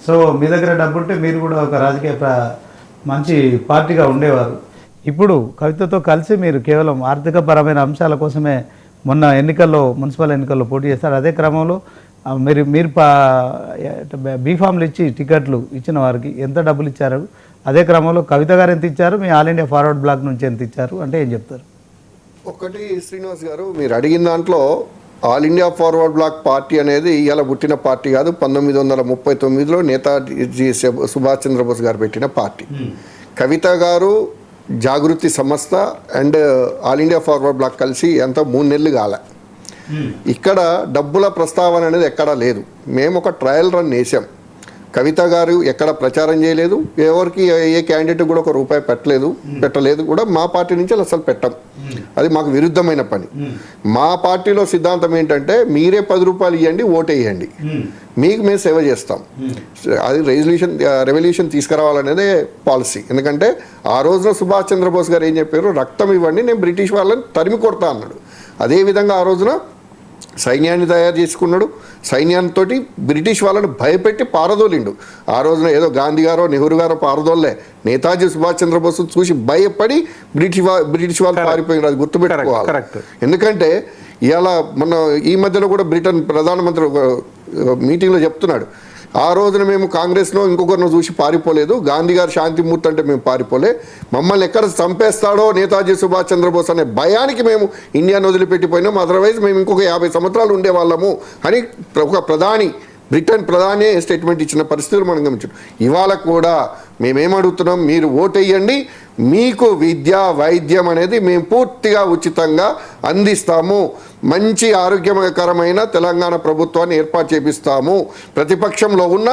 So మీ దగ్గర డబ్బు ఉంటే మీరు కూడా ఒక మంచి పార్టీగా ఉండేవారు. ఇప్పుడు కవితతో కలిసి మీరు కేవలం ఆర్థికపరమైన అంశాల కోసమే మొన్న మున్సిపల్ ఎన్నికల్లో పోటీ చేస్తారు. అదే క్రమంలో మీరు బీఫామ్లు ఇచ్చి టికెట్లు ఇచ్చిన వారికి ఎంత డబ్బులు ఇచ్చారు, అదే క్రమంలో కవిత గారు ఎంత ఇచ్చారు, me all India Forward black నుంచి ఎంత ఇచ్చారు అంటే ఏం చెప్తారు? ఒకటి శ్రీనివాస్ గారు, మీరు అడిగిన దాంట్లో All India Forward Bloc party అనేది ఇలా పుట్టిన పార్టీ కాదు. 1939లో నేతాజీ సుభాష్ చంద్రబోస్ గారు పెట్టిన పార్టీ. కవిత గారు, జాగృతి సంస్థ and All India Forward Bloc కలిసి ఎంత 3 నెలలు కాలే. ఇక్కడ డబ్బుల ప్రస్తావన అనేది ఎక్కడా లేదు. మేము ఒక ట్రయల్ రన్ వేసాం. కవిత గారు ఎక్కడ ప్రచారం చేయలేదు, ఎవరికి ఏ క్యాండిడేట్ కూడా ఒక రూపాయి పెట్టలేదు కూడా. మా పార్టీ నుంచి అసలు పెట్టం. అది మాకు విరుద్ధమైన పని. మా పార్టీలో సిద్ధాంతం ఏంటంటే మీరే 10 రూపాయలు ఇవ్వండి, ఓటేయండి, మీకు మేము సేవ చేస్తాం. అది రెవల్యూషన్ తీసుకురావాలనేదే పాలసీ. ఎందుకంటే ఆ రోజున సుభాష్ చంద్రబోస్ గారు ఏం చెప్పారు, రక్తం ఇవ్వండి, నేను బ్రిటిష్ వాళ్ళని తరిమి కొడతా అన్నాడు. అదేవిధంగా ఆ రోజున సైన్యాన్ని తయారు చేసుకున్నాడు. సైన్యంతో బ్రిటిష్ వాళ్ళని భయపెట్టి పారదోలిండు. ఆ రోజున ఏదో గాంధీ గారో నెహ్రూ గారో పారదోలే, నేతాజీ సుభాష్ చంద్రబోస్ చూసి భయపడి బ్రిటిష్ వాళ్ళు పారిపోయినారు. అది గుర్తుపెట్టుకోవాలి. ఎందుకంటే ఇవాళ ఈ మధ్యలో కూడా బ్రిటన్ ప్రధానమంత్రి మీటింగ్లో చెప్తున్నాడు, ఆ రోజున మేము కాంగ్రెస్లో ఇంకొకరిని చూసి పారిపోలేదు, గాంధీ గారు శాంతిమూర్తి అంటే మేము పారిపోలే, మమ్మల్ని ఎక్కడ చంపేస్తాడో నేతాజీ సుభాష్ చంద్రబోస్ అనే భయానికి మేము ఇండియాను వదిలిపెట్టిపోయినాం, అదర్వైజ్ మేము ఇంకొక 50 సంవత్సరాలు ఉండేవాళ్ళము అని ఒక బ్రిటన్ ప్రధాని స్టేట్మెంట్ ఇచ్చిన పరిస్థితులు మనం గమనించాం. ఇవాళ కూడా మేమేమడుగుతున్నాం, మీరు ఓటేయండి, మీకు విద్య వైద్యం అనేది మేము పూర్తిగా ఉచితంగా అందిస్తాము, మంచి ఆరోగ్యకరమైన తెలంగాణ ప్రభుత్వాన్ని ఏర్పాటు చేపిస్తాము, ప్రతిపక్షంలో ఉన్న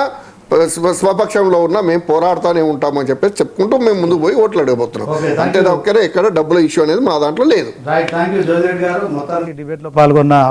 స్వపక్షంలో ఉన్న మేము పోరాడుతూనే ఉంటామని చెప్పేసి చెప్పుకుంటూ మేము ముందుకు పోయి ఓట్లు అడగబోతున్నాం. అంతే తప్ప ఎక్కడ డబ్బుల ఇష్యూ అనేది మా దాంట్లో లేదు. డిబేట్లో పాల్గొన్న